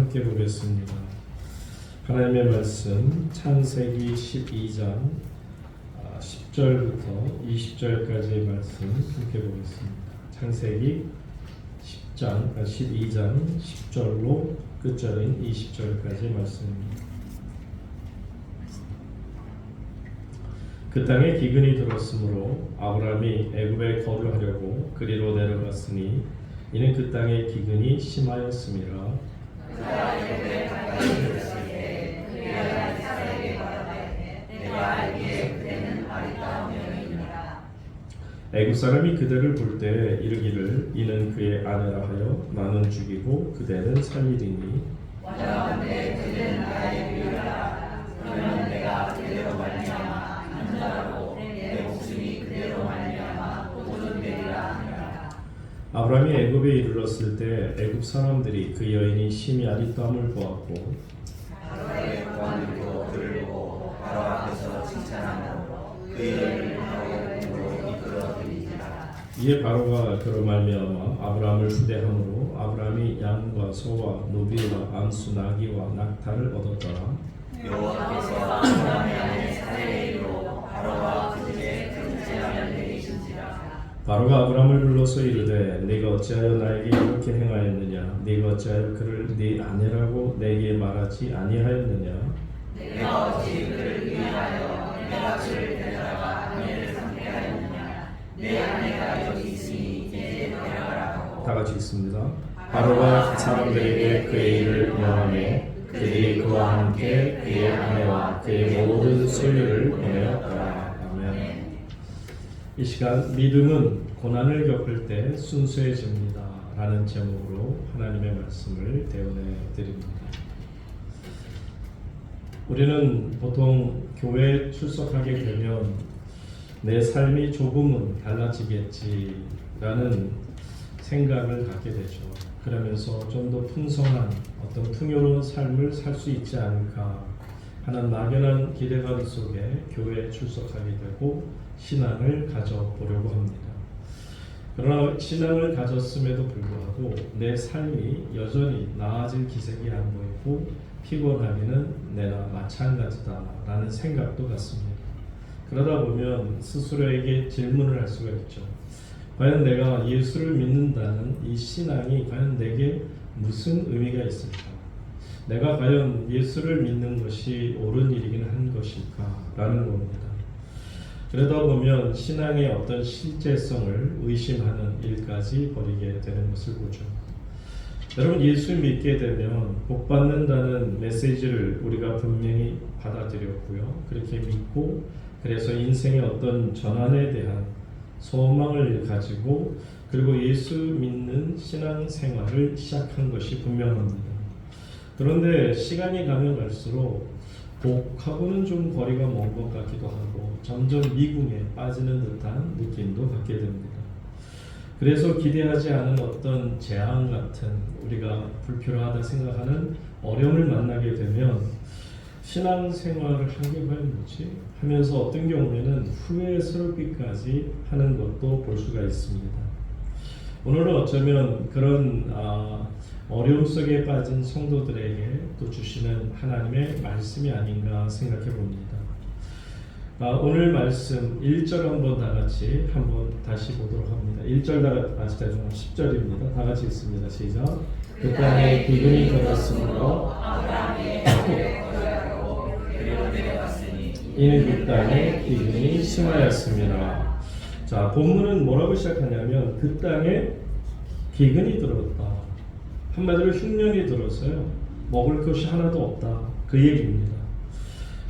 함께 보겠습니다. 하나님의 말씀 창세기 12장 10절부터 20절까지의 말씀 함께 보겠습니다. 창세기 12장 10절로 끝절인 20절까지의 말씀입니다. 그 땅에 기근이 들었으므로 아브라함이 애굽에 거류하려고 그리로 내려갔으니 이는 그 땅에 기근이 심하였음이라. 그가 애굽에 가까이 들었을 때 그의 아들 사라에게 말하되 내가 알기에 그대는 아리따운 여인이라. 애굽 사람이 그대를 볼 때 이르기를 이는 그의 아내라 하여 나는 죽이고 그대는 살리리니 원하건대 그대는 나의 비유라. 그러면 내가 그대로 말미암아 안전하고 내 목숨이 그대로 말미암아 보존되리라 하니라. 아브라함이 애굽에 이르렀을 때 애굽 사람들이 그 여인이 심히 아리따움을 보았고 바로의 보안들도 그를 보고 바로 앞에서 칭찬하므로 그 여인을 바로의 품으로 이끌어들이니라. 이에 바로가 그로 말미암아 아브라함을 후대함으로 아브라함이 양과 소와 노비와 암수 나귀와 낙타를 얻었더라. 여호와께서 아브라함의 아내 사레이로 바로와 그 집에 금지하여 내리신지라. 바로가 아브라함을 불러서 이르되 네가 어찌하여 나에게 이렇게 행하였느냐? 네가 어찌하여 그를 네 아내라고 내게 말하지 아니하였느냐? 내가 어찌 그를 위하여 내가 그를 데려다가 아내를 삼게 하였느냐? 내 아내가 여기 있으니 이제 데려가라고. 다 같이 읽습니다. 바로가 사람들에게 그의 일을 명하매 그들이 그와 함께 그의 아내와 그의 모든 소유를 보내었더라. 아멘. 이 시간 믿음은 고난을 겪을 때 순수해집니다 라는 제목으로 하나님의 말씀을 대언해 드립니다. 우리는 보통 교회에 출석하게 되면 내 삶이 조금은 달라지겠지라는 생각을 갖게 되죠. 그러면서 좀 더 풍성한 어떤 풍요로운 삶을 살 수 있지 않을까 하는 막연한 기대감 속에 교회에 출석하게 되고 신앙을 가져보려고 합니다. 그러나 신앙을 가졌음에도 불구하고 내 삶이 여전히 나아질 기색이 안 보이고 피곤하기는 내나 마찬가지다라는 생각도 같습니다. 그러다 보면 스스로에게 질문을 할 수가 있죠. 과연 내가 예수를 믿는다는 이 신앙이 과연 내게 무슨 의미가 있을까? 내가 과연 예수를 믿는 것이 옳은 일이긴 한 것일까? 라는 겁니다. 그러다 보면 신앙의 어떤 실제성을 의심하는 일까지 벌이게 되는 것을 보죠. 여러분, 예수 믿게 되면 복 받는다는 메시지를 우리가 분명히 받아들였고요. 그렇게 믿고 그래서 인생의 어떤 전환에 대한 소망을 가지고 그리고 예수 믿는 신앙생활을 시작한 것이 분명합니다. 그런데 시간이 가면 갈수록 복하고는 좀 거리가 먼 것 같기도 하고 점점 미궁에 빠지는 듯한 느낌도 갖게 됩니다. 그래서 기대하지 않은 어떤 재앙 같은 우리가 불필요하다 생각하는 어려움을 만나게 되면 신앙생활을 한 게 과연 뭐지? 하면서 어떤 경우에는 후회스럽기까지 하는 것도 볼 수가 있습니다. 오늘은 어쩌면 그런 어려움 속에 빠진 성도들에게 또 주시는 하나님의 말씀이 아닌가 생각해 봅니다. 오늘 말씀 1절 한번 다 같이 다시 보도록 합니다. 1절 다 같이 죄송합니다. 10절입니다. 다 같이 읽습니다. 시작. 그 땅에 기근이 들었으므로 아브라함이 이는 그 땅에 기근이 심하였습니다. 자, 본문은 뭐라고 시작하냐면 그 땅에 기근이 들었다. 한마디로 흉년이 들었어요. 먹을 것이 하나도 없다. 그 얘기입니다.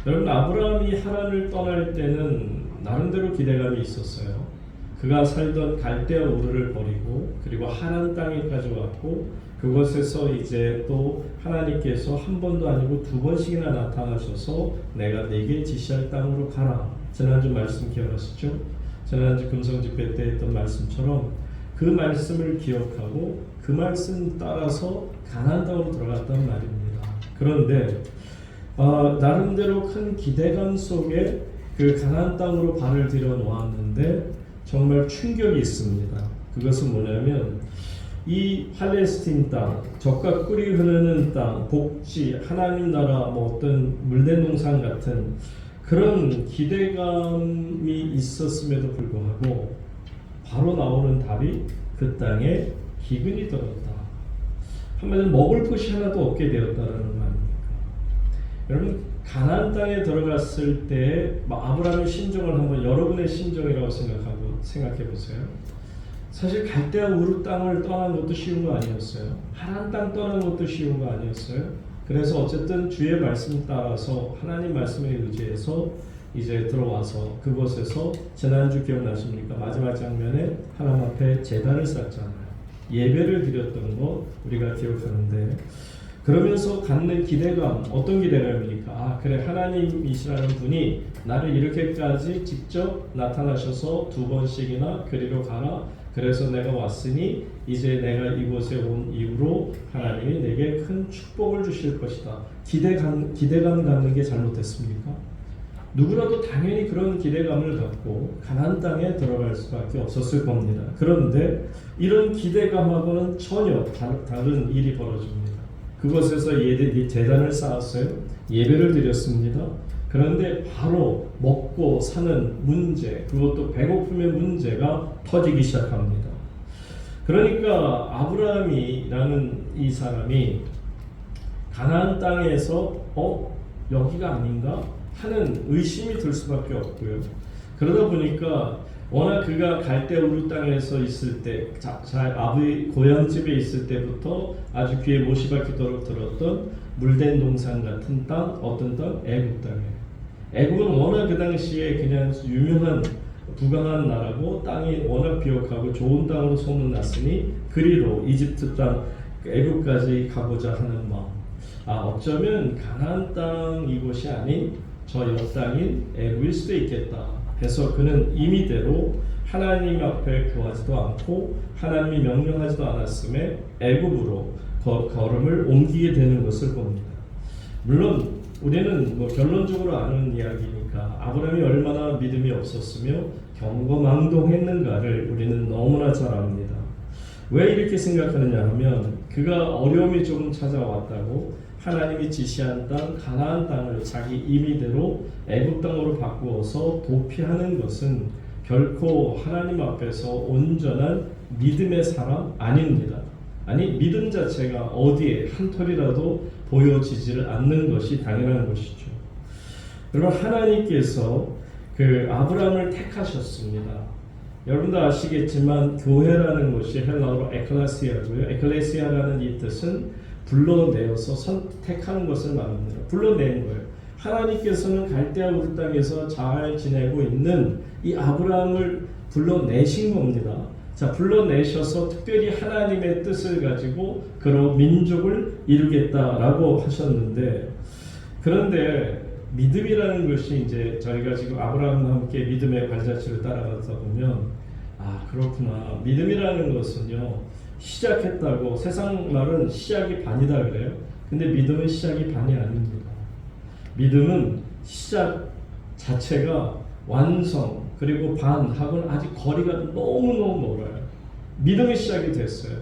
여러분, 아브라함이 하란을 떠날 때는 나름대로 기대감이 있었어요. 그가 살던 갈대아 우르를 버리고 그리고 하란 땅에까지 왔고 그곳에서 이제 또 하나님께서 한 번도 아니고 두 번씩이나 나타나셔서 내가 네게 지시할 땅으로 가라. 지난주 말씀 기억하시죠? 지난주 금성집회 때 했던 말씀처럼 그 말씀을 기억하고 그 말씀 따라서 가나안 땅으로 들어갔단 말입니다. 그런데 나름대로 큰 기대감 속에 그 가나안 땅으로 발을 들여 놓았는데 정말 충격이 있습니다. 그것은 뭐냐면 이 팔레스틴 땅, 젖과 꿀이 흐르는 땅, 복지, 하나님 나라, 뭐 어떤 물된 동산 같은 그런 기대감이 있었음에도 불구하고 바로 나오는 답이 그 땅에 기근이 들었다. 한마디로 먹을 것이 하나도 없게 되었다는 말입니까? 여러분 가나안 땅에 들어갔을 때 아브라함의 심정을 한번 여러분의 심정이라고 생각해 보세요. 사실 갈대아 우르 땅을 떠난 것도 쉬운 거 아니었어요. 하란 땅 떠난 것도 쉬운 거 아니었어요. 그래서 어쨌든 주의 말씀 따라서 하나님 말씀에 의지해서 이제 들어와서 그곳에서 지난주 기억나십니까? 마지막 장면에 하나님 앞에 제단을 쌓잖아요. 예배를 드렸던 거 우리가 기억하는데 그러면서 갖는 기대감 어떤 기대감입니까? 아 그래 하나님이시라는 분이 나를 이렇게까지 직접 나타나셔서 2번씩이나 그리로 가라. 그래서 내가 왔으니 이제 내가 이곳에 온 이후로 하나님이 내게 큰 축복을 주실 것이다. 기대감 갖는 게 잘못됐습니까? 누구라도 당연히 그런 기대감을 갖고 가나안 땅에 들어갈 수밖에 없었을 겁니다. 그런데 이런 기대감하고는 전혀 다른 일이 벌어집니다. 그곳에서 제단을 쌓았어요. 예배를 드렸습니다. 그런데 바로 먹고 사는 문제, 그것도 배고픔의 문제가 터지기 시작합니다. 그러니까 아브라함이라는 이 사람이 가나안 땅에서 여기가 아닌가 하는 의심이 들 수밖에 없고요. 그러다 보니까 워낙 그가 갈대아 우르 땅에서 있을 때, 아버지 고향집에 있을 때부터 아주 귀에 못이 박히도록 들었던 물된 동산 같은 땅, 어떤 땅? 애굽 땅이에요. 애굽은 워낙 그 당시에 그냥 유명한 부강한 나라고 땅이 워낙 비옥하고 좋은 땅으로 소문났으니 그리로 이집트 땅, 애굽까지 가고자 하는 마음. 어쩌면 가나안 땅 이곳이 아닌 저 옆 땅인 애굽일 수도 있겠다 해서 그는 임의대로 하나님 앞에 구하지도 않고 하나님이 명령하지도 않았음에 애굽으로 걸음을 옮기게 되는 것을 봅니다. 물론 우리는 결론적으로 아는 이야기니까 아브라함이 얼마나 믿음이 없었으며 경거망동했는가를 우리는 너무나 잘 압니다. 왜 이렇게 생각하느냐 하면 그가 어려움이 조금 찾아왔다고 하나님이 지시한 땅 가나안 땅을 자기 임의대로 애굽 땅으로 바꾸어서 도피하는 것은 결코 하나님 앞에서 온전한 믿음의 사람 아닙니다. 아니 믿음 자체가 어디에 한 톨이라도 보여지지를 않는 것이 당연한 것이죠. 여러분 하나님께서 그 아브라함을 택하셨습니다. 여러분도 아시겠지만 교회라는 것이 헬라어로 에클레시아고요. 에클레시아라는 이 뜻은 불러내어서 선택하는 것을 말합니다. 불러낸 거예요. 하나님께서는 갈대아 우르 땅에서 잘 지내고 있는 이 아브라함을 불러내신 겁니다. 자, 불러내셔서 특별히 하나님의 뜻을 가지고 그런 민족을 이루겠다라고 하셨는데, 그런데 믿음이라는 것이 이제 저희가 지금 아브라함과 함께 믿음의 발자취를 따라가다 보면 그렇구나. 믿음이라는 것은요 시작했다고 세상 말은 시작이 반이다 그래요. 근데 믿음은 시작이 반이 아닙니다. 믿음은 시작 자체가 완성 그리고 반하고는 아직 거리가 너무너무 멀어요. 믿음의 시작이 됐어요.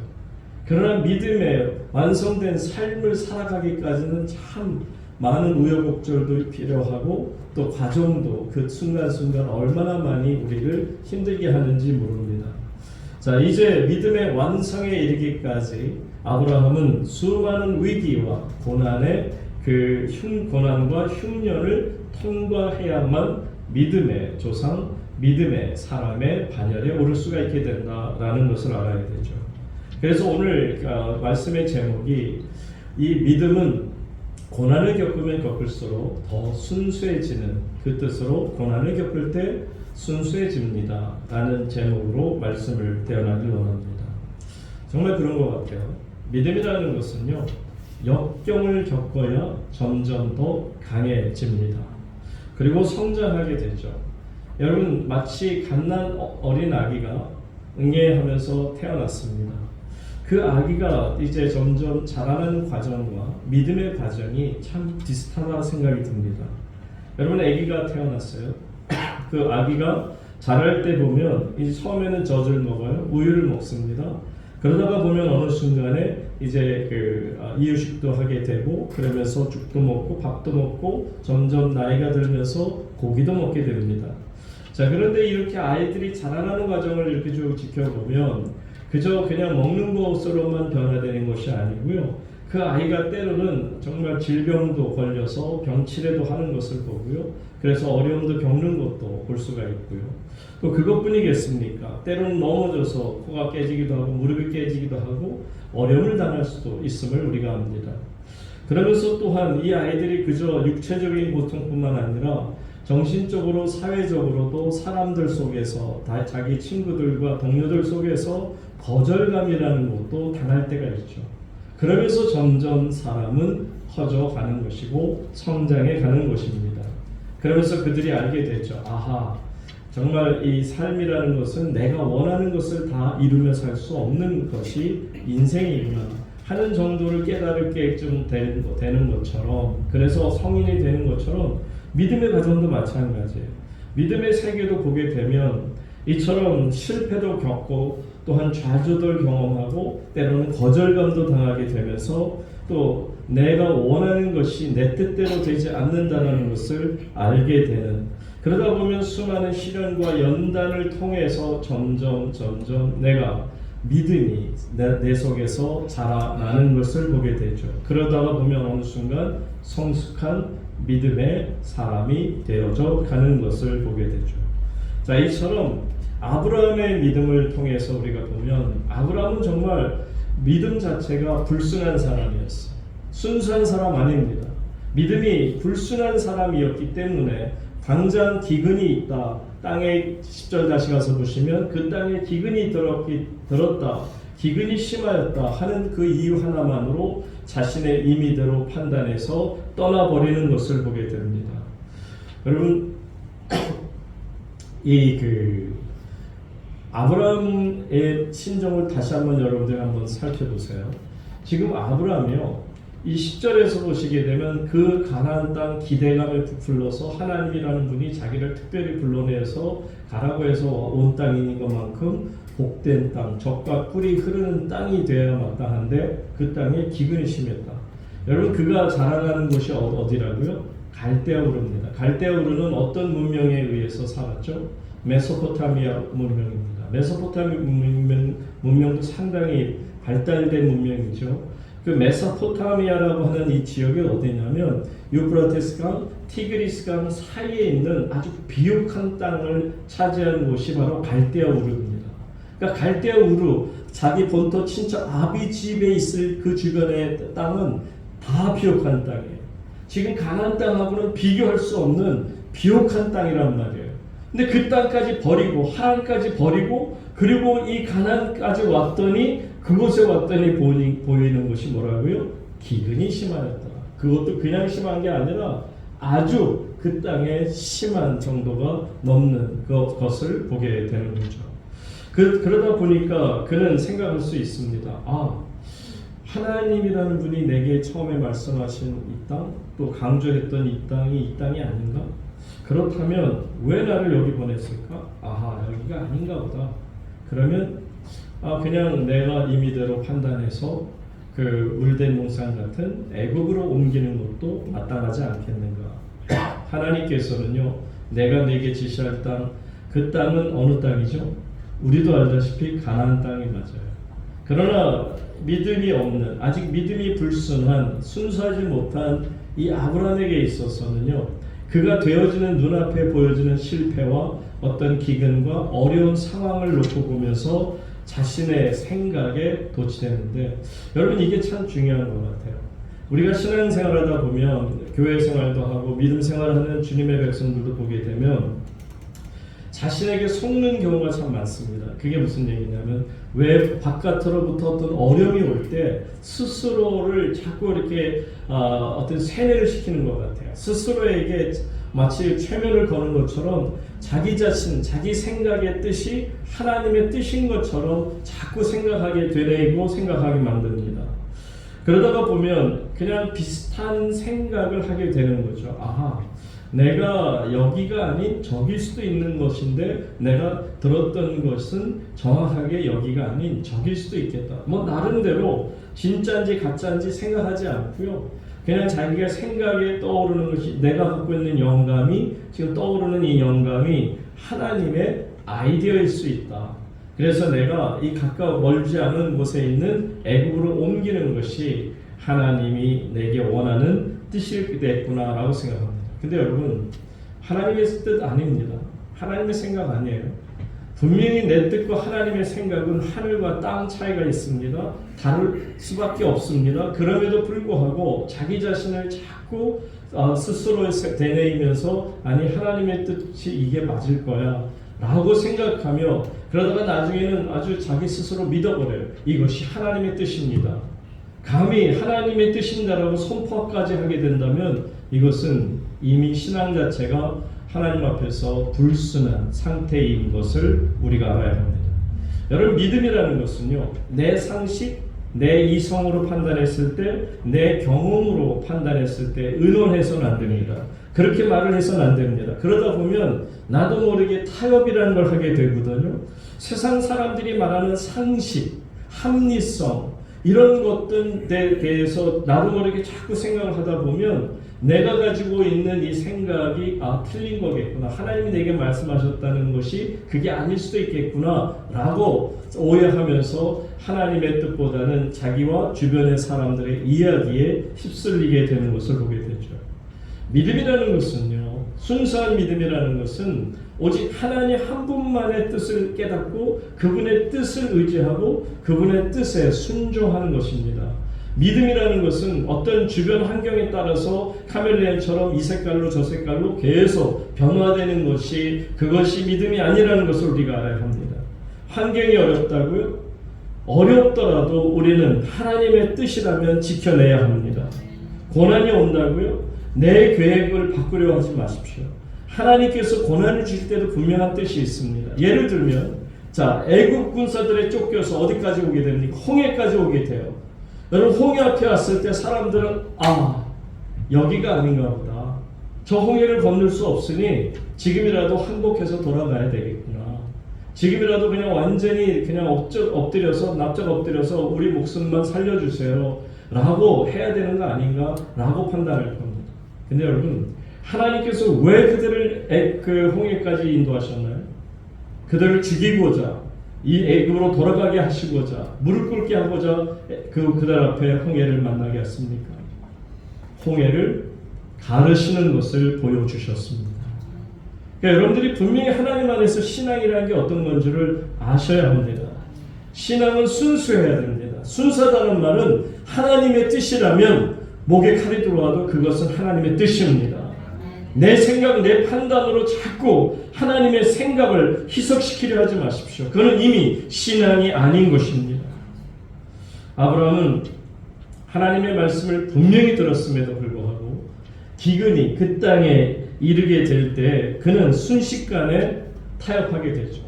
그러나 믿음의 완성된 삶을 살아가기까지는 참 많은 우여곡절도 필요하고 또 과정도 그 순간순간 얼마나 많이 우리를 힘들게 하는지 모릅니다. 자, 이제 믿음의 완성에 이르기까지 아브라함은 수많은 위기와 고난의 고난과 흉년을 통과해야만 믿음의 조상, 믿음의 사람의 반열에 오를 수가 있게 된다라는 것을 알아야 되죠. 그래서 오늘 말씀의 제목이 이 믿음은 고난을 겪으면 겪을수록 더 순수해지는 그 뜻으로 고난을 겪을 때 순수해집니다 라는 제목으로 말씀을 떼어나길 원합니다. 정말 그런 것 같아요. 믿음이라는 것은요 역경을 겪어야 점점 더 강해집니다. 그리고 성장하게 되죠. 여러분 마치 갓난 어린 아기가 응애하면서 태어났습니다. 그 아기가 이제 점점 자라는 과정과 믿음의 과정이 참 비슷하다 생각이 듭니다. 여러분 아기가 태어났어요. 그 아기가 자랄 때 보면 이제 처음에는 젖을 먹어요. 우유를 먹습니다. 그러다가 보면 어느 순간에 이제 이유식도 하게 되고 그러면서 죽도 먹고 밥도 먹고 점점 나이가 들면서 고기도 먹게 됩니다. 자, 그런데 이렇게 아이들이 자라나는 과정을 이렇게 쭉 지켜보면 그저 그냥 먹는 것으로만 변화되는 것이 아니고요. 그 아이가 때로는 정말 질병도 걸려서 병치레도 하는 것을 보고요. 그래서 어려움도 겪는 것도 볼 수가 있고요. 또 그것뿐이겠습니까? 때로는 넘어져서 코가 깨지기도 하고 무릎이 깨지기도 하고 어려움을 당할 수도 있음을 우리가 압니다. 그러면서 또한 이 아이들이 그저 육체적인 고통뿐만 아니라 정신적으로 사회적으로도 사람들 속에서 자기 친구들과 동료들 속에서 거절감이라는 것도 당할 때가 있죠. 그러면서 점점 사람은 커져가는 것이고 성장해 가는 것입니다. 그러면서 그들이 알게 되죠. 아하, 정말 이 삶이라는 것은 내가 원하는 것을 다 이루며 살 수 없는 것이 인생이구나 하는 정도를 깨달을 때쯤 되는 것처럼, 그래서 성인이 되는 것처럼 믿음의 과정도 마찬가지예요. 믿음의 세계도 보게 되면 이처럼 실패도 겪고 또한 좌절도 경험하고 때로는 거절감도 당하게 되면서 또 내가 원하는 것이 내 뜻대로 되지 않는다는 것을 알게 되는, 그러다 보면 수많은 시련과 연단을 통해서 점점 내가 믿음이 내 속에서 자라나는 것을 보게 되죠. 그러다가 보면 어느 순간 성숙한 믿음의 사람이 되어져 가는 것을 보게 되죠. 자, 이처럼 아브라함의 믿음을 통해서 우리가 보면 아브라함은 정말 믿음 자체가 불순한 사람이었어요. 순수한 사람 아닙니다. 믿음이 불순한 사람이었기 때문에 당장 기근이 있다. 땅에 10절 다시 가서 보시면 그 땅에 기근이 들었다. 기근이 심하였다 하는 그 이유 하나만으로 자신의 임의대로 판단해서 떠나버리는 것을 보게 됩니다. 여러분, 아브라함의 신정을 다시 한번 여러분들 한번 살펴보세요. 지금 아브라함이요, 이 10절에서 보시게 되면 그 가나안 땅 기대감에 부풀러서 하나님이라는 분이 자기를 특별히 불러내서 가라고 해서 온 땅인 것만큼 복된 땅, 젖과 꿀이 흐르는 땅이 되어야 마땅한데 그 땅에 기근이 심했다. 여러분, 그가 자라나는 곳이 어디라고요? 갈대아 우르입니다. 갈대아 우르는 어떤 문명에 의해서 살았죠? 메소포타미아 문명입니다. 메소포타미아 문명도 상당히 발달된 문명이죠. 그 메소포타미아라고 하는 이 지역이 어디냐면 유프라테스강, 티그리스강 사이에 있는 아주 비옥한 땅을 차지한 곳이 바로 갈대아 우르입니다. 그러니까 갈대아 우르, 자기 본토 친척 아비 집에 있을 그 주변의 땅은 다 비옥한 땅이에요. 지금 가나안 땅하고는 비교할 수 없는 비옥한 땅이란 말이에요. 근데 그 땅까지 버리고 하란까지 버리고 그리고 이 가나안까지 왔더니 그곳에 왔더니 보이는 것이 뭐라고요? 기근이 심하였다. 그것도 그냥 심한 게 아니라 아주 그 땅에 심한 정도가 넘는 것을 보게 되는 거죠. 그러다 보니까 그는 생각할 수 있습니다. 아, 하나님이라는 분이 내게 처음에 말씀하신 이 땅, 또 강조했던 이 땅이 아닌가? 그렇다면 왜 나를 여기 보냈을까? 아하, 여기가 아닌가 보다. 그러면 그냥 내가 임의대로 판단해서 그 물된 농산 같은 애굽으로 옮기는 것도 마땅하지 않겠는가? 하나님께서는요, 내가 내게 지시할 땅, 그 땅은 어느 땅이죠? 우리도 알다시피 가나안 땅이 맞아요. 그러나 믿음이 없는, 아직 믿음이 불순한, 순수하지 못한 이 아브라함에게 있어서는요, 그가 되어지는 눈앞에 보여지는 실패와 어떤 기근과 어려운 상황을 놓고 보면서 자신의 생각에 도취되는데, 여러분, 이게 참 중요한 것 같아요. 우리가 신앙생활하다 보면 교회 생활도 하고 믿음 생활하는 주님의 백성들도 보게 되면 자신에게 속는 경우가 참 많습니다. 그게 무슨 얘기냐면, 왜 바깥으로부터 어떤 어려움이 올 때 스스로를 자꾸 이렇게 어떤 세뇌를 시키는 것 같아요. 스스로에게 마치 최면을 거는 것처럼 자기 자신, 자기 생각의 뜻이 하나님의 뜻인 것처럼 자꾸 생각하게 되뇌이고 생각하게 만듭니다. 그러다가 보면 그냥 비슷한 생각을 하게 되는 거죠. 아하, 내가 여기가 아닌 저길 수도 있는 것인데 내가 들었던 것은 정확하게 여기가 아닌 저길 수도 있겠다. 뭐 나름대로 진짜인지 가짜인지 생각하지 않고요. 그냥 자기가 생각에 떠오르는 것이 내가 갖고 있는 영감이 지금 떠오르는 이 영감이 하나님의 아이디어일 수 있다. 그래서 내가 이 가까워 멀지 않은 곳에 있는 애굽으로 옮기는 것이 하나님이 내게 원하는 뜻일 때구나라고 생각합니다. 근데 여러분 하나님의 뜻 아닙니다. 하나님의 생각 아니에요. 분명히 내 뜻과 하나님의 생각은 하늘과 땅 차이가 있습니다. 다를 수밖에 없습니다. 그럼에도 불구하고 자기 자신을 자꾸 스스로 되뇌이면서 아니 하나님의 뜻이 이게 맞을 거야 라고 생각하며 그러다가 나중에는 아주 자기 스스로 믿어버려요. 이것이 하나님의 뜻입니다. 감히 하나님의 뜻입니다라고 선포까지 하게 된다면 이것은 이미 신앙 자체가 하나님 앞에서 불순한 상태인 것을 우리가 알아야 합니다. 여러분 믿음이라는 것은요. 내 상식, 내 이성으로 판단했을 때, 내 경험으로 판단했을 때 의논해서는 안 됩니다. 그렇게 말을 해서는 안 됩니다. 그러다 보면 나도 모르게 타협이라는 걸 하게 되거든요. 세상 사람들이 말하는 상식, 합리성 이런 것들에 대해서 나도 모르게 자꾸 생각을 하다 보면 내가 가지고 있는 이 생각이 틀린 거겠구나. 하나님이 내게 말씀하셨다는 것이 그게 아닐 수도 있겠구나 라고 오해하면서 하나님의 뜻보다는 자기와 주변의 사람들의 이야기에 휩쓸리게 되는 것을 보게 되죠. 믿음이라는 것은요. 순수한 믿음이라는 것은 오직 하나님 한 분만의 뜻을 깨닫고 그분의 뜻을 의지하고 그분의 뜻에 순종하는 것입니다. 믿음이라는 것은 어떤 주변 환경에 따라서 카멜레온처럼 이 색깔로 저 색깔로 계속 변화되는 것이 그것이 믿음이 아니라는 것을 우리가 알아야 합니다. 환경이 어렵다고요? 어렵더라도 우리는 하나님의 뜻이라면 지켜내야 합니다. 고난이 온다고요? 내 계획을 바꾸려 하지 마십시오. 하나님께서 고난을 주실 때도 분명한 뜻이 있습니다. 예를 들면 애굽 군사들에 쫓겨서 어디까지 오게 됩니까? 홍해까지 오게 돼요. 여러분 홍해 앞에 왔을 때 사람들은 여기가 아닌가 보다. 저 홍해를 건널 수 없으니 지금이라도 항복해서 돌아가야 되겠구나. 지금이라도 그냥 완전히 그냥 엎드려서 납작 엎드려서 우리 목숨만 살려주세요 라고 해야 되는 거 아닌가 라고 판단할 겁니다. 근데 여러분 하나님께서 왜 그들을 그 홍해까지 인도하셨나요? 그들을 죽이고자 이 애굽으로 돌아가게 하시고자 무릎 꿇게 하고자 그들 앞에 홍해를 만나게 했습니까? 홍해를 가르시는 것을 보여주셨습니다. 그러니까 여러분들이 분명히 하나님 안에서 신앙이라는 게 어떤 건지를 아셔야 합니다. 신앙은 순수해야 됩니다. 순수하다는 말은 하나님의 뜻이라면 목에 칼이 들어와도 그것은 하나님의 뜻입니다. 내 생각, 내 판단으로 자꾸 하나님의 생각을 희석시키려 하지 마십시오. 그건 이미 신앙이 아닌 것입니다. 아브라함은 하나님의 말씀을 분명히 들었음에도 불구하고 기근이 그 땅에 이르게 될 때 그는 순식간에 타협하게 되죠.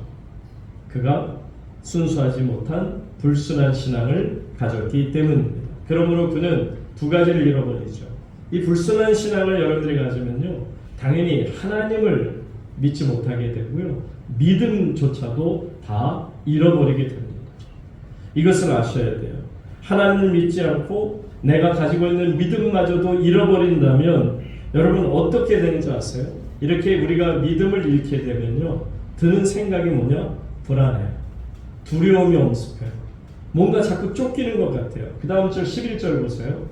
그가 순수하지 못한 불순한 신앙을 가졌기 때문입니다. 그러므로 그는 두 가지를 잃어버리죠. 이 불순한 신앙을 여러분들이 가지면요. 당연히 하나님을 믿지 못하게 되고요. 믿음조차도 다 잃어버리게 됩니다. 이것을 아셔야 돼요. 하나님을 믿지 않고 내가 가지고 있는 믿음마저도 잃어버린다면 여러분 어떻게 되는지 아세요? 이렇게 우리가 믿음을 잃게 되면요. 드는 생각이 뭐냐? 불안해요. 두려움이 엄습해요. 뭔가 자꾸 쫓기는 것 같아요. 그 다음 절 11절 보세요.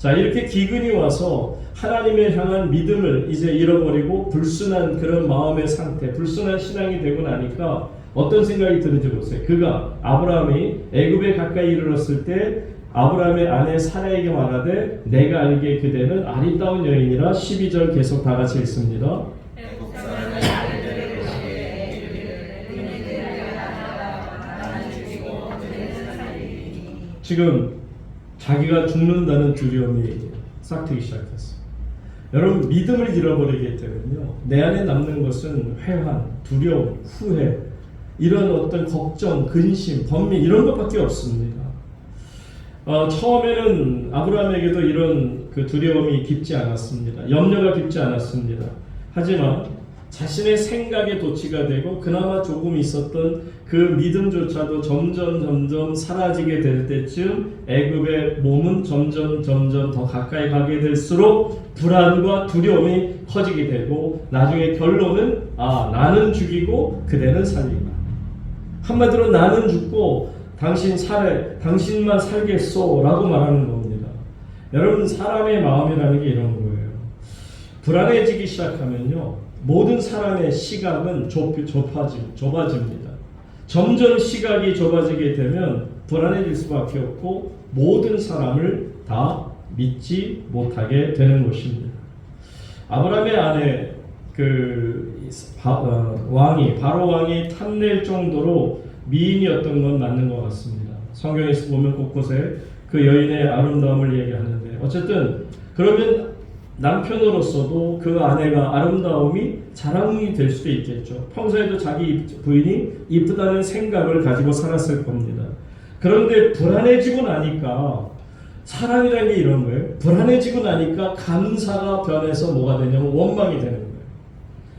이렇게 기근이 와서 하나님을 향한 믿음을 이제 잃어버리고 불순한 그런 마음의 상태, 불순한 신앙이 되고 나니까 어떤 생각이 드는지 보세요. 그가 아브라함이 애굽에 가까이 이르렀을 때 아브라함의 아내 사라에게 말하되 내가 알기에 그대는 아리따운 여인이라 12절 계속 다 같이 읽습니다. 지금 자기가 죽는다는 두려움이 싹트기 시작했어요. 여러분 믿음을 잃어버리게 되면요. 내 안에 남는 것은 회한, 두려움, 후회 이런 어떤 걱정, 근심, 번민 이런 것밖에 없습니다. 처음에는 아브라함에게도 이런 그 두려움이 깊지 않았습니다. 염려가 깊지 않았습니다. 하지만 자신의 생각에 도취가 되고 그나마 조금 있었던 그 믿음조차도 점점 사라지게 될 때쯤 애굽의 몸은 점점 더 가까이 가게 될수록 불안과 두려움이 커지게 되고 나중에 결론은 나는 죽이고 그대는 살리라. 한마디로 나는 죽고 당신만 살겠소라고 말하는 겁니다. 여러분, 사람의 마음이라는 게 이런 거예요. 불안해지기 시작하면요, 모든 사람의 시각은 좁아집니다. 점점 시각이 좁아지게 되면 불안해질 수밖에 없고 모든 사람을 다 믿지 못하게 되는 것입니다. 아브라함의 아내 바로 왕이 탐낼 정도로 미인이었던 건 맞는 것 같습니다. 성경에서 보면 곳곳에 그 여인의 아름다움을 얘기하는데, 어쨌든 그러면 남편으로서도 그 아내가 아름다움이 자랑이 될 수도 있겠죠. 평소에도 자기 부인이 이쁘다는 생각을 가지고 살았을 겁니다. 그런데 불안해지고 나니까, 사람이라는 게 이런 거예요. 불안해지고 나니까 감사가 변해서 뭐가 되냐면 원망이 되는 거예요.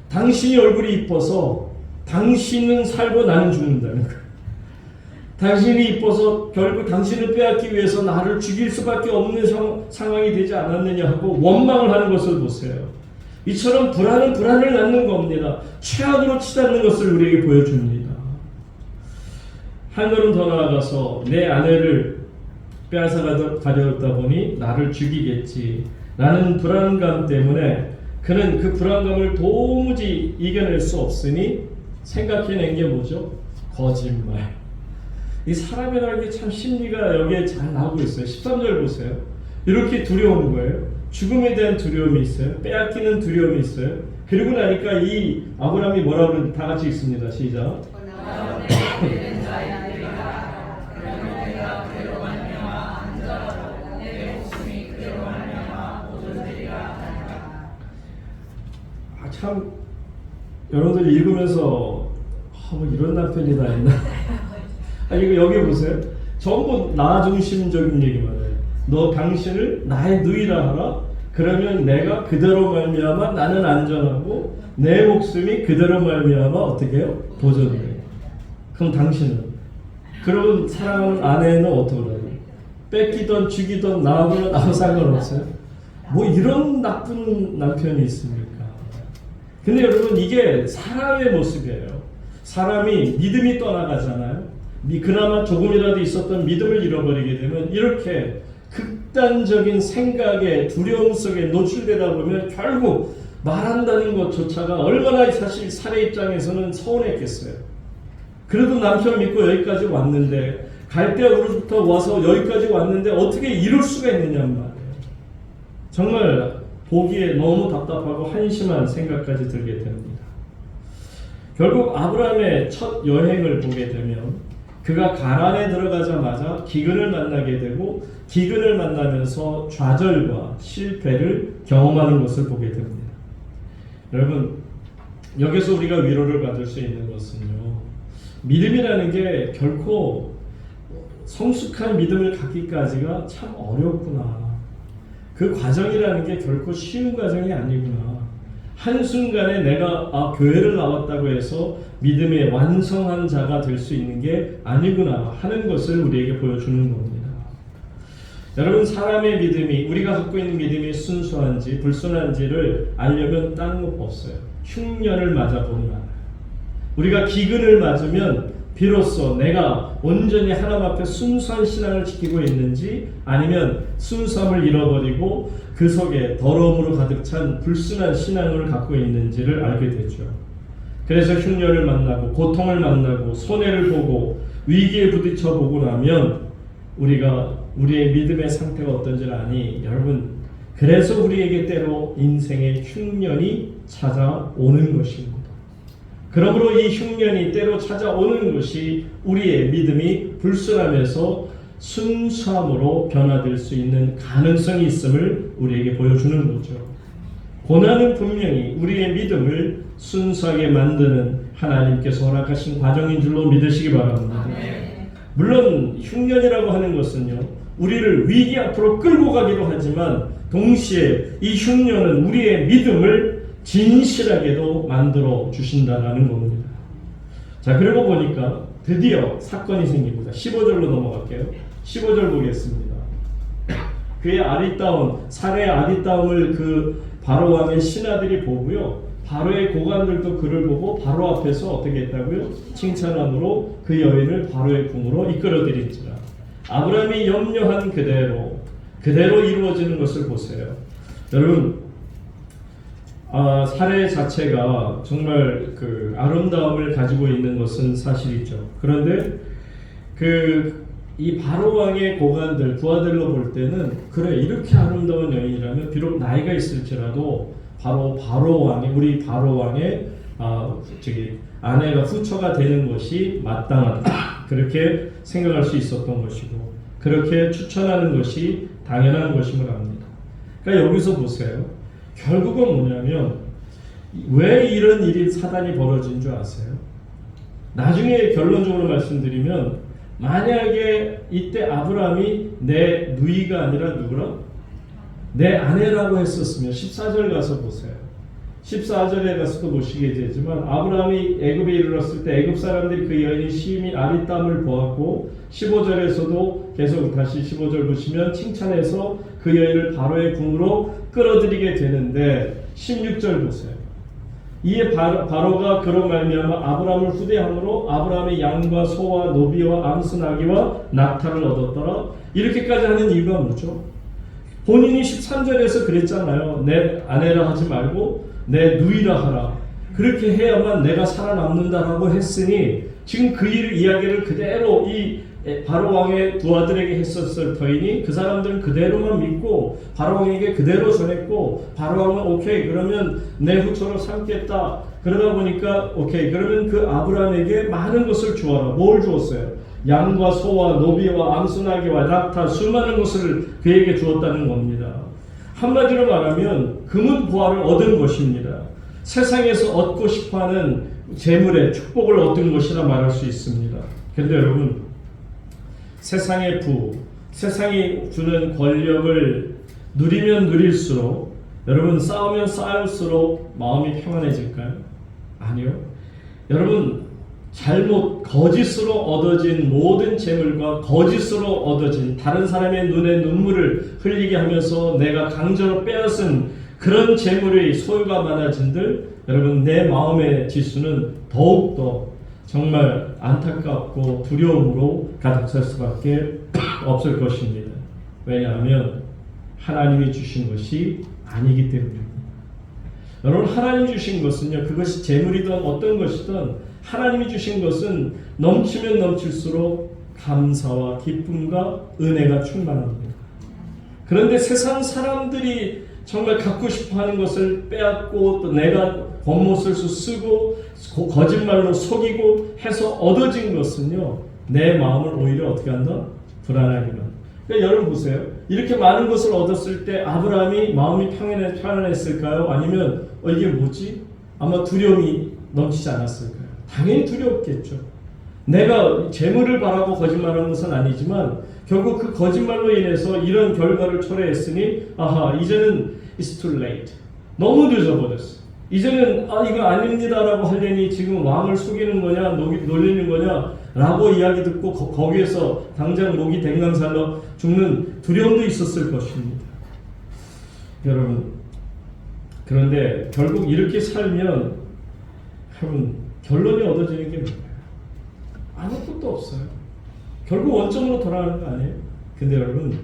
당신이 얼굴이 이뻐서 당신은 살고 나는 죽는다는 거예요. 당신이 이뻐서 결국 당신을 빼앗기 위해서 나를 죽일 수밖에 없는 상황이 되지 않았느냐 하고 원망을 하는 것을 보세요. 이처럼 불안은 불안을 낳는 겁니다. 최악으로 치닫는 것을 우리에게 보여줍니다. 한 걸음 더 나아가서 내 아내를 빼앗아 가려다 보니 나를 죽이겠지 라는 불안감 때문에 그는 그 불안감을 도무지 이겨낼 수 없으니 생각해낸 게 뭐죠? 거짓말. 이 사람이라는 게 참 심리가 여기에 잘 나오고 있어요. 13절 보세요. 이렇게 두려운 거예요. 죽음에 대한 두려움이 있어요. 빼앗기는 두려움이 있어요. 그리고 나니까 이 아브라함이 뭐라고 그러는지 다 같이 읽습니다. 시작. 참 여러분들 읽으면서 뭐 이런 남편이 다 있나? 이거 여기 보세요. 전부 나 중심적인 얘기만 해요. 너 당신을 나의 누이라 하라. 그러면 내가 그대로 말미암아 나는 안전하고 내 목숨이 그대로 말미암아 어떻게 해요? 보존돼요. 그럼 당신은? 그러면 사랑하는 아내는 어떻게 해요? 뺏기던 죽이던 나하고는 아무 상관없어요? 뭐 이런 나쁜 남편이 있습니까? 근데 여러분, 이게 사람의 모습이에요. 사람이 믿음이 떠나가잖아요. 그나마 조금이라도 있었던 믿음을 잃어버리게 되면 이렇게 극단적인 생각에 두려움 속에 노출되다 보면 결국 말한다는 것조차가 얼마나 사실 사례 입장에서는 서운했겠어요. 그래도 남편 믿고 여기까지 왔는데, 갈대아우로부터 와서 여기까지 왔는데 어떻게 이럴 수가 있느냐는 말이에요. 정말 보기에 너무 답답하고 한심한 생각까지 들게 됩니다. 결국 아브라함의 첫 여행을 보게 되면 그가 가란에 들어가자마자 기근을 만나게 되고 기근을 만나면서 좌절과 실패를 경험하는 것을 보게 됩니다. 여러분, 여기서 우리가 위로를 받을 수 있는 것은요, 믿음이라는 게 결코 성숙한 믿음을 갖기까지가 참 어렵구나. 그 과정이라는 게 결코 쉬운 과정이 아니구나. 한순간에 내가 교회를 나왔다고 해서 믿음의 완성한 자가 될 수 있는 게 아니구나 하는 것을 우리에게 보여주는 겁니다. 여러분, 사람의 믿음이, 우리가 갖고 있는 믿음이 순수한지 불순한지를 알려면 딴 것 없어요. 흉년을 맞아보면 알아요. 우리가 기근을 맞으면 비로소 내가 온전히 하나님 앞에 순수한 신앙을 지키고 있는지, 아니면 순수함을 잃어버리고 그 속에 더러움으로 가득 찬 불순한 신앙을 갖고 있는지를 알게 되죠. 그래서 흉년을 만나고 고통을 만나고 손해를 보고 위기에 부딪혀 보고 나면 우리가 우리의 믿음의 상태가 어떤지를 아니, 여러분, 그래서 우리에게 때로 인생의 흉년이 찾아오는 것입니다. 그러므로 이 흉년이 때로 찾아오는 것이 우리의 믿음이 불순함에서 순수함으로 변화될 수 있는 가능성이 있음을 우리에게 보여주는 거죠. 고난은 분명히 우리의 믿음을 순수하게 만드는 하나님께서 허락하신 과정인 줄로 믿으시기 바랍니다. 물론 흉년이라고 하는 것은요, 우리를 위기 앞으로 끌고 가기도 하지만 동시에 이 흉년은 우리의 믿음을 진실하게도 만들어 주신다는 겁니다. 자, 그러고 보니까 드디어 사건이 생깁니다. 15절로 넘어갈게요. 15절 보겠습니다. 그의 아리따움, 살해의 아리따움을 그 바로 왕의 신하들이 보고요. 바로의 고관들도 그를 보고 바로 앞에서 어떻게 했다고요? 칭찬함으로 그 여인을 바로의 궁으로 이끌어들인지라. 아브라함이 염려한 그대로 이루어지는 것을 보세요. 여러분, 살해 자체가 정말 그 아름다움을 가지고 있는 것은 사실이죠. 그런데 이 바로 왕의 고관들, 부하들로 볼 때는 그래, 이렇게 아름다운 여인이라면 비록 나이가 있을지라도 우리 바로 왕의 아내가 후처가 되는 것이 마땅하다. 그렇게 생각할 수 있었던 것이고, 그렇게 추천하는 것이 당연한 것임을 압니다. 그러니까 여기서 보세요. 결국은 뭐냐면 왜 이런 일이 사단이 벌어진 줄 아세요? 나중에 결론적으로 말씀드리면, 만약에 이때 아브라함이 내 누이가 아니라 누구라? 내 아내라고 했었으면 14절 가서 보세요. 14절에 가서도 보시게 되지만, 아브라함이 애굽에 이르렀을 때 애굽 사람들이 그 여인이 심히 아리따움을 보았고, 15절에서도 계속 다시 15절 보시면 칭찬해서 그 여인을 바로의 궁으로 끌어들이게 되는데, 16절 보세요. 이에 바로가 그로 말미암아 아브라함을 후대함으로 아브라함의 양과 소와 노비와 암수 나귀와 낙타를 얻었더라. 이렇게까지 하는 이유가 뭐죠? 본인이 13절에서 그랬잖아요. 내 아내라 하지 말고 내 누이라 하라. 그렇게 해야만 내가 살아남는다라고 했으니, 지금 그 이야기를 그대로 이 바로 왕의 부하들에게 했었을 터이니 그 사람들은 그대로만 믿고 바로 왕에게 그대로 전했고, 바로 왕은 오케이, 그러면 내 후처로 삼겠다. 그러다 보니까 오케이, 그러면 그 아브라함에게 많은 것을 주어라. 뭘 주었어요? 양과 소와 노비와 암수나귀와 낙타, 수많은 것을 그에게 주었다는 겁니다. 한마디로 말하면 금은 보화를 얻은 것입니다. 세상에서 얻고 싶어하는 재물의 축복을 얻은 것이라 말할 수 있습니다. 그런데 여러분, 세상의 세상이 주는 권력을 누리면 누릴수록, 여러분 싸우면 싸울수록 마음이 평안해질까요? 아니요. 여러분, 거짓으로 얻어진 모든 재물과 거짓으로 얻어진 다른 사람의 눈에 눈물을 흘리게 하면서 내가 강제로 빼앗은 그런 재물의 소유가 많아진들, 여러분 내 마음의 지수는 더욱더 정말 안타깝고 두려움으로 가득 찰 수밖에 없을 것입니다. 왜냐하면 하나님이 주신 것이 아니기 때문입니다. 여러분, 하나님 주신 것은요, 그것이 재물이든 어떤 것이든 하나님이 주신 것은 넘치면 넘칠수록 감사와 기쁨과 은혜가 충만합니다. 그런데 세상 사람들이 정말 갖고 싶어하는 것을 빼앗고, 또 내가 겉모습을 쓰고 거짓말로 속이고 해서 얻어진 것은요, 내 마음을 오히려 어떻게 한다? 불안하게 만든다. 그러니까 여러분 보세요. 이렇게 많은 것을 얻었을 때 아브라함이 마음이 편안했을까요? 아니면 이게 뭐지? 아마 두려움이 넘치지 않았을까요? 당연히 두려웠겠죠. 내가 재물을 바라고 거짓말한 것은 아니지만 결국 그 거짓말로 인해서 이런 결과를 초래했으니, 이제는 it's too late. 너무 늦어버렸어. 이제는 이거 아닙니다라고 하려니 지금 왕을 속이는 거냐, 놀리는 거냐 라고 이야기 듣고 거기에서 당장 목이 댕강살러 죽는 두려움도 있었을 것입니다. 여러분, 그런데 결국 이렇게 살면 여러분 결론이 얻어지는 게 뭐예요? 아무것도 없어요. 결국 원점으로 돌아가는 거 아니에요? 근데 여러분,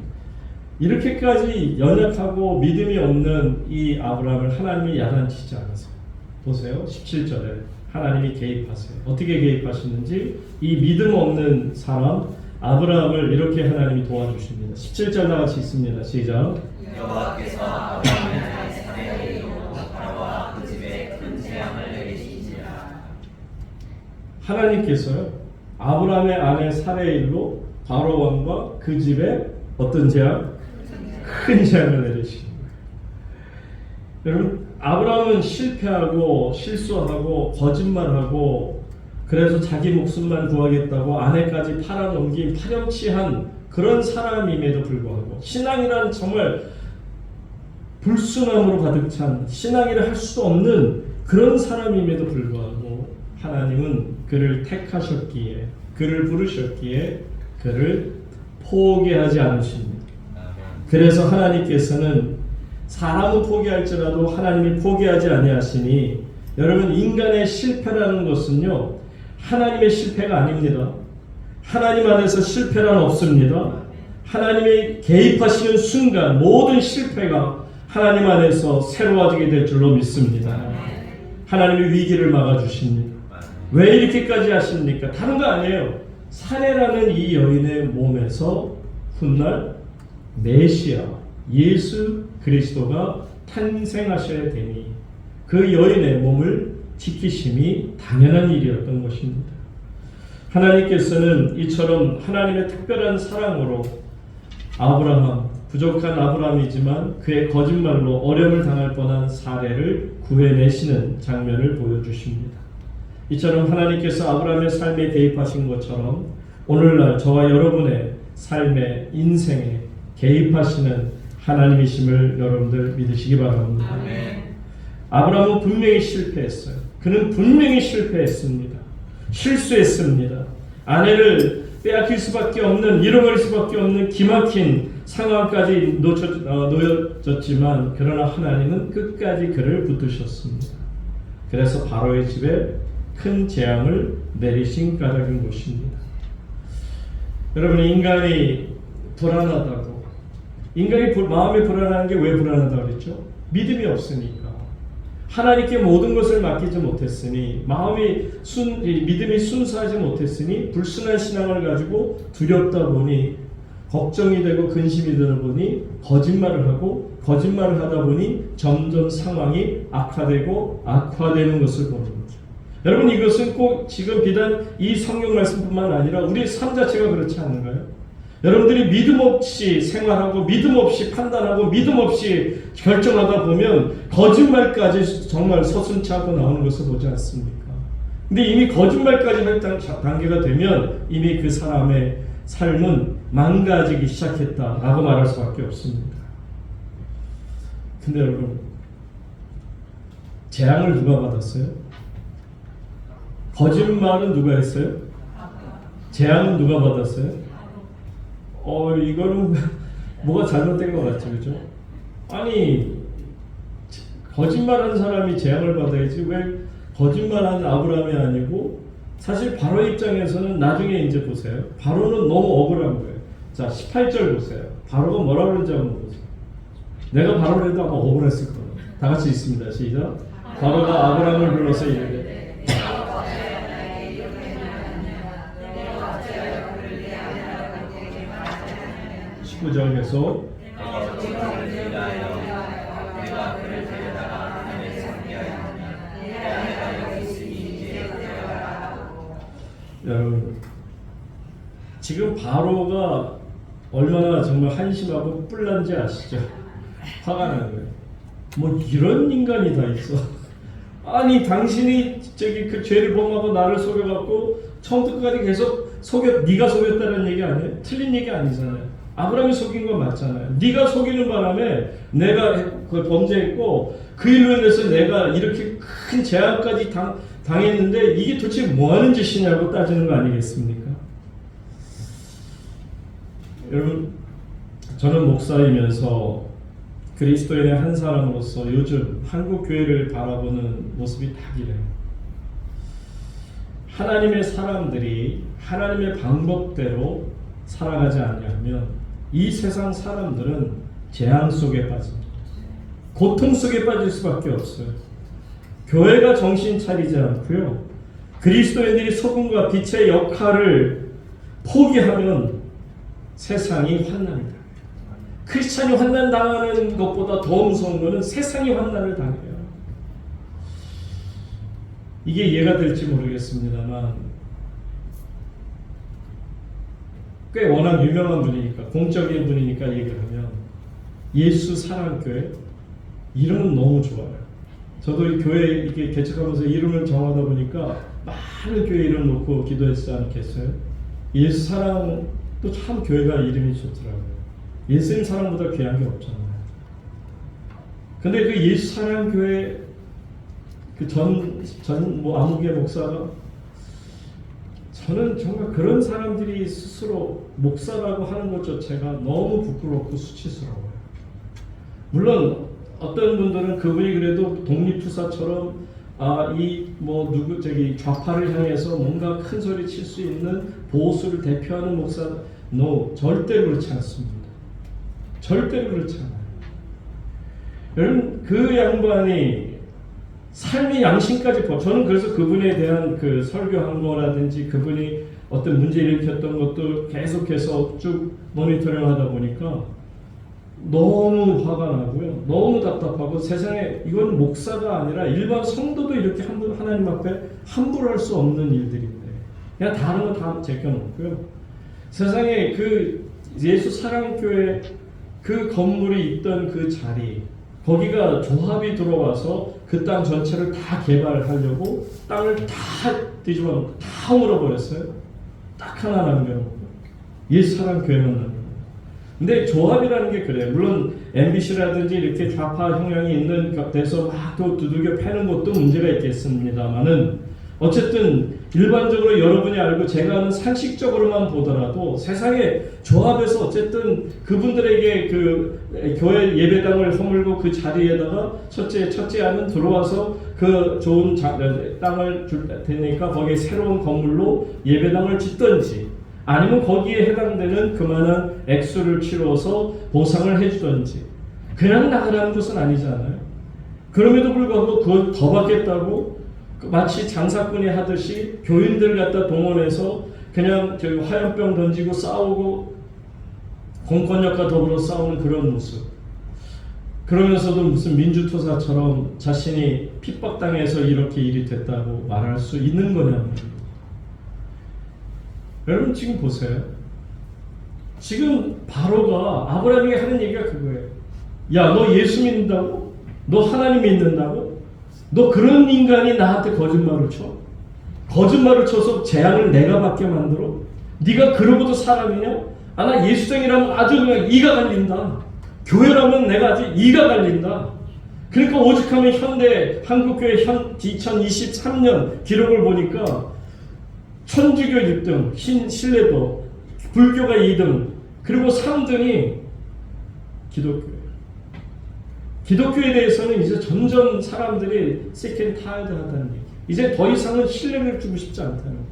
이렇게까지 연약하고 믿음이 없는 이 아브라함을 하나님이 야단치지 않으세요. 보세요. 17절에 하나님이 개입하세요. 어떻게 개입하시는지, 이 믿음 없는 사람 아브라함을 이렇게 하나님이 도와주십니다. 17절 나같이 있습니다. 시작. 여호와께서 아브라함의 아내 사라의 이름으로 바로와 그 집에 큰 재앙을 내리시니라. 하나님께서요, 아브라함의 아내 사라의 일로 바로 왕과 그 집에 어떤 재앙? 큰 재앙을 내리시는 거예요. 여러분, 아브라함은 실패하고 실수하고 거짓말하고 그래서 자기 목숨만 구하겠다고 아내까지 팔아넘긴 파렴치한 그런 사람임에도 불구하고, 신앙이란 정말 불순함으로 가득 찬 신앙이라 할 수도 없는 그런 사람임에도 불구하고 하나님은 그를 택하셨기에, 그를 부르셨기에 그를 포기하지 않으십니다. 그래서 하나님께서는 사람은 포기할지라도 하나님이 포기하지 아니하시니, 여러분, 인간의 실패라는 것은요 하나님의 실패가 아닙니다. 하나님 안에서 실패란 없습니다. 하나님이 개입하시는 순간 모든 실패가 하나님 안에서 새로워지게 될 줄로 믿습니다. 하나님이 위기를 막아주십니다. 왜 이렇게까지 하십니까? 다른 거 아니에요. 사례라는 이 여인의 몸에서 훗날 메시아 예수 그리스도가 탄생하셔야 되니 그 여인의 몸을 지키심이 당연한 일이었던 것입니다. 하나님께서는 이처럼 하나님의 특별한 사랑으로 아브라함, 부족한 아브라함이지만 그의 거짓말로 어려움을 당할 뻔한 사례를 구해내시는 장면을 보여주십니다. 이처럼 하나님께서 아브라함의 삶에 대입하신 것처럼 오늘날 저와 여러분의 삶의 인생에 개입하시는 하나님이심을 여러분들 믿으시기 바랍니다. 아브라함은 분명히 실패했어요. 그는 분명히 실패했습니다. 실수했습니다. 아내를 빼앗길 수밖에 없는, 잃어버릴 수밖에 없는 기막힌 상황까지 놓여졌지만 그러나 하나님은 끝까지 그를 붙드셨습니다. 그래서 바로의 집에 큰 재앙을 내리신 까닭인 것입니다. 여러분, 인간이 불안하다고, 인간이 마음이 불안한 게 왜 불안하다고 그랬죠? 믿음이 없으니까. 하나님께 모든 것을 맡기지 못했으니, 믿음이 순수하지 못했으니 불순한 신앙을 가지고 두렵다 보니, 걱정이 되고 근심이 되다 보니 거짓말을 하고, 거짓말을 하다 보니 점점 상황이 악화되는 것을 보는 거죠. 여러분, 이것은 꼭 지금 비단 이 성경 말씀뿐만 아니라 우리 삶 자체가 그렇지 않은가요? 여러분들이 믿음 없이 생활하고 믿음 없이 판단하고 믿음 없이 결정하다 보면 거짓말까지 정말 서슴지 않고 나오는 것을 보지 않습니까? 근데 이미 거짓말까지 할 단계가 되면 이미 그 사람의 삶은 망가지기 시작했다라고 말할 수밖에 없습니다. 근데 여러분, 재앙을 누가 받았어요? 거짓말은 누가 했어요? 재앙은 누가 받았어요? 이거는 뭐가 잘못된 것 같죠, 그죠? 아니, 거짓말한 사람이 재앙을 받아야지 왜 거짓말한 아브라함이 아니고, 사실 바로 입장에서는 나중에 이제 보세요. 바로는 너무 억울한 거예요. 자, 18절 보세요. 바로가 뭐라고 그러는지 한번 보세요. 내가 바로를 해도 아마 억울했을 거예요. 다 같이 있습니다. 시작. 바로가 아브라함을 불러서 이르되 19절 계속. 여러분, 지금 바로가 얼마나 정말 한심하고 뿔난지 아시죠? 화가 나는 거예요. 뭐 이런 인간이 다 있어. 아니, 당신이 그 죄를 범하고 나를 속여갖고 처음부터 끝까지 계속 네가 속였다는 얘기 아니에요? 틀린 얘기 아니잖아요. 아브라함이 속인 건 맞잖아요. 네가 속이는 바람에 내가 그 범죄했고 그 일로 인해서 내가 이렇게 큰 재앙까지 당했는데 이게 도대체 뭐 하는 짓이냐고 따지는 거 아니겠습니까? 여러분, 저는 목사이면서 그리스도인의 한 사람으로서 요즘 한국 교회를 바라보는 모습이 딱 이래요. 하나님의 사람들이 하나님의 방법대로 살아가지 않으면 이 세상 사람들은 재앙 속에 빠집니다. 고통 속에 빠질 수밖에 없어요. 교회가 정신 차리지 않고요, 그리스도인들이 소금과 빛의 역할을 포기하면 세상이 환난합니다. 크리스찬이 환난 당하는 것보다 더 무서운 것은 세상이 환난을 당해요. 이게 이해가 될지 모르겠습니다만 꽤 워낙 유명한 분이니까, 공적인 분이니까 얘기를 하면 예수 사랑교회 이름은 너무 좋아요. 저도 이 교회 이렇게 개척하면서 이름을 정하다 보니까 많은 교회 이름 놓고 기도했지 않겠어요? 예수 사랑도 참 교회가 이름이 좋더라고요. 예수님 사랑보다 귀한 게 없잖아요. 근데 그 예수 사랑 교회 그 아무개 목사가 저는 정말 그런 사람들이 스스로 목사라고 하는 것조차가 너무 부끄럽고 수치스러워요. 물론 어떤 분들은 그분이 그래도 독립투사처럼 좌파를 향해서 뭔가 큰 소리 칠 수 있는 보수를 대표하는 목사, 절대로 그렇지 않습니다. 절대로 그렇지 않아요. 여러분, 그 양반이 삶의 양심까지 저는 그래서 그분에 대한 그 설교한 거라든지 그분이 어떤 문제를 일으켰던 것도 계속해서 쭉 모니터링 하다 보니까 너무 화가 나고요. 너무 답답하고 세상에 이건 목사가 아니라 일반 성도도 이렇게 하나님 앞에 함부로 할 수 없는 일들인데 그냥 다른 거 다 제껴놓고요. 세상에 그 예수 사랑교회 그 건물이 있던 그 자리 거기가 조합이 들어와서 그 땅 전체를 다 개발하려고 땅을 다 뒤집어 놓고 다 헐어버렸어요. 딱 하나 남겨놓고 예수 사랑교회만 남겨놓고. 근데 조합이라는 게 그래요. 물론 MBC라든지 이렇게 좌파 형향이 있는 데서 막 또 두들겨 패는 것도 문제가 있겠습니다만은 어쨌든 일반적으로 여러분이 알고 제가 아는 상식적으로만 보더라도 세상에 조합에서 어쨌든 그분들에게 그 교회 예배당을 허물고 그 자리에다가 첫째 아는 들어와서 그 좋은 땅을 줄 테니까 거기에 새로운 건물로 예배당을 짓든지 아니면 거기에 해당되는 그만한 액수를 치러서 보상을 해주든지 그냥 나가라는 것은 아니잖아요. 그럼에도 불구하고 그걸 더 받겠다고 마치 장사꾼이 하듯이 교인들 갖다 동원해서 그냥 화염병 던지고 싸우고 공권력과 더불어 싸우는 그런 모습. 그러면서도 무슨 민주투사처럼 자신이 핍박당해서 이렇게 일이 됐다고 말할 수 있는 거냐고요. 여러분 지금 보세요. 지금 바로가 아브라함이 하는 얘기가 그거예요. 야, 너 예수 믿는다고? 너 하나님 믿는다고? 너 그런 인간이 나한테 거짓말을 쳐? 거짓말을 쳐서 재앙을 내가 받게 만들어? 네가 그러고도 사람이냐? 나 예수쟁이라면 아주 그냥 이가 갈린다. 교회라면 내가 아주 이가 갈린다. 그러니까 오죽하면 현대 한국교회 2023년 기록을 보니까 천주교 1등, 신뢰도, 불교가 2등, 그리고 3등이 기독교예요. 기독교에 대해서는 이제 점점 사람들이 sick and tired 하다는 얘기. 이제 더 이상은 신뢰를 주고 싶지 않다는 거예요.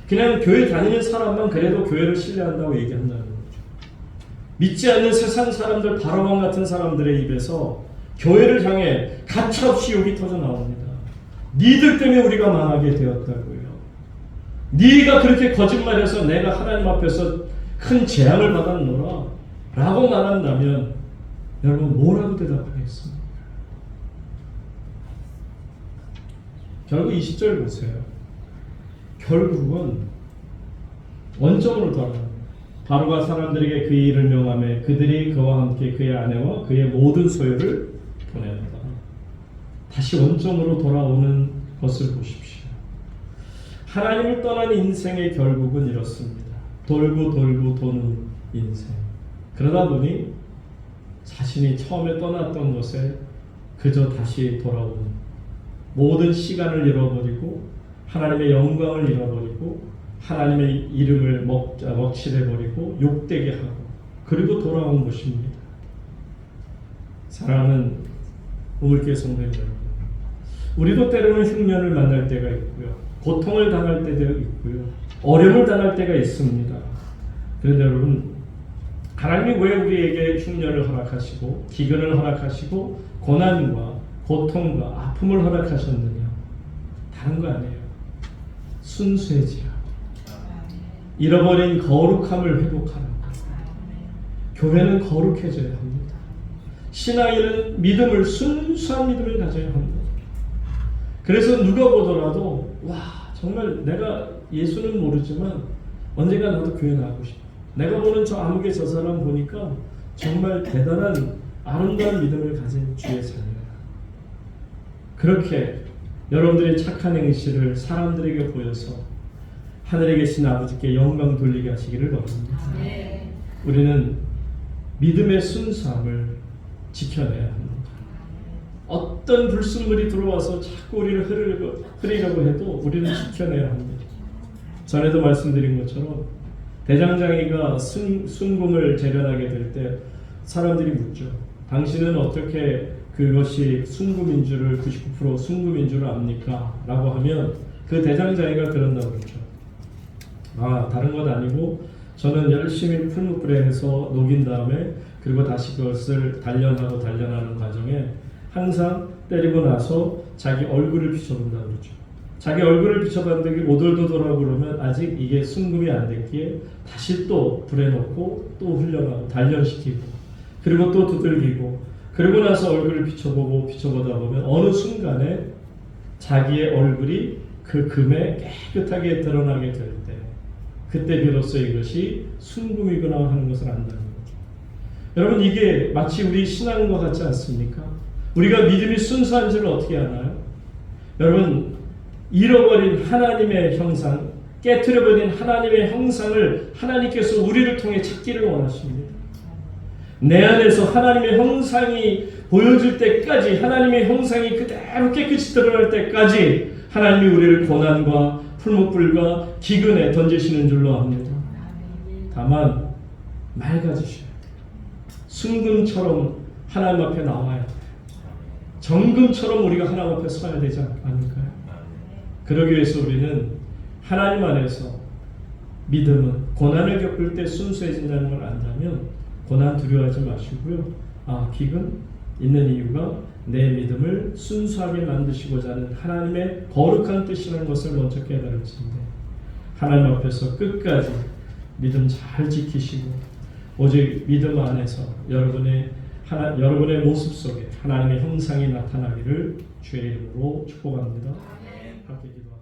그냥 교회 다니는 사람만 그래도 교회를 신뢰한다고 얘기한다는 거죠. 믿지 않는 세상 사람들, 바로왕 같은 사람들의 입에서 교회를 향해 가차없이 욕이 터져 나옵니다. 니들 때문에 우리가 망하게 되었다고요. 네가 그렇게 거짓말해서 내가 하나님 앞에서 큰 재앙을 받았노라 라고 말한다면 여러분 뭐라고 대답하겠습니까? 결국 20절 보세요. 결국은 원점으로 돌아갑니다. 바로가 사람들에게 그 일을 명하며 그들이 그와 함께 그의 아내와 그의 모든 소유를 보낸다. 다시 원점으로 돌아오는 것을 보십시오. 하나님을 떠난 인생의 결국은 이렇습니다. 돌고 도는 인생. 그러다 보니 자신이 처음에 떠났던 것에 그저 다시 돌아오는 모든 시간을 잃어버리고 하나님의 영광을 잃어버리고 하나님의 이름을 먹칠해버리고 욕되게 하고 그리고 돌아온 것입니다. 사랑하는 우물교회 성도 여러분, 우리도 때로는 흉년을 만날 때가 있고요, 고통을 당할 때도 있고요, 어려움을 당할 때가 있습니다. 그런데 여러분, 하나님이 왜 우리에게 흉년을 허락하시고 기근을 허락하시고 고난과 고통과 아픔을 허락하셨느냐? 다른 거 아니에요. 순수해지라. 잃어버린 거룩함을 회복하라고. 교회는 거룩해져야 합니다. 신앙인은 믿음을, 순수한 믿음을 가져야 합니다. 그래서 누가 보더라도 와, 정말 내가 예수는 모르지만 언젠가 나도 교회 나가고 싶어. 내가 보는 저 아무개 저 사람 보니까 정말 대단한 아름다운 믿음을 가진 주의 자녀야. 그렇게 여러분들의 착한 행실을 사람들에게 보여서 하늘에 계신 아버지께 영광 돌리게 하시기를 바랍니다. 우리는 믿음의 순수함을 지켜내야 합니다. 어떤 불순물이 들어와서 자꾸 우리를 흐리려고 해도 우리는 지켜내야 합니다. 전에도 말씀드린 것처럼 대장장이가 순금을 재련하게 될 때 사람들이 묻죠. 당신은 어떻게 그것이 순금인 줄을 99% 순금인 줄을 압니까? 라고 하면 그 대장장이가 그런다고 그러죠. 다른 것 아니고 저는 열심히 풀무불에 해서 녹인 다음에 그리고 다시 그것을 단련하는 과정에 항상 때리고 나서 자기 얼굴을 비춰본다고 그러죠. 자기 얼굴을 비춰봤는데 오돌도돌하고 그러면 아직 이게 순금이 안 됐기에 다시 또 불에 넣고 또 훈련하고 단련시키고 그리고 또 두들기고 그러고 나서 얼굴을 비춰보다 보면 어느 순간에 자기의 얼굴이 그 금에 깨끗하게 드러나게 될 때 그때 비로소 이것이 순금이구나 하는 것을 안다는 거죠. 여러분 이게 마치 우리 신앙과 같지 않습니까? 우리가 믿음이 순수한 줄을 어떻게 아나요? 여러분 잃어버린 하나님의 형상, 깨트려버린 하나님의 형상을 하나님께서 우리를 통해 찾기를 원하십니다. 내 안에서 하나님의 형상이 보여질 때까지 하나님의 형상이 그대로 깨끗이 드러날 때까지 하나님이 우리를 고난과 풀무불과 기근에 던지시는 줄로 압니다. 다만 맑아지셔야 돼요. 순금처럼 하나님 앞에 나와야 돼요. 정금처럼 우리가 하나님 앞에 서야 되지 않을까요? 그러기 위해서 우리는 하나님 안에서 믿음은 고난을 겪을 때 순수해진다는 걸 안다면 고난 두려워하지 마시고요. 기근 있는 이유가 내 믿음을 순수하게 만드시고자 하는 하나님의 거룩한 뜻이라는 것을 먼저 깨달으시는데 하나님 앞에서 끝까지 믿음 잘 지키시고 오직 믿음 안에서 여러분의 모습 속에 하나님의 형상이 나타나기를 주의 이름으로 축복합니다. 함께 기도합니다.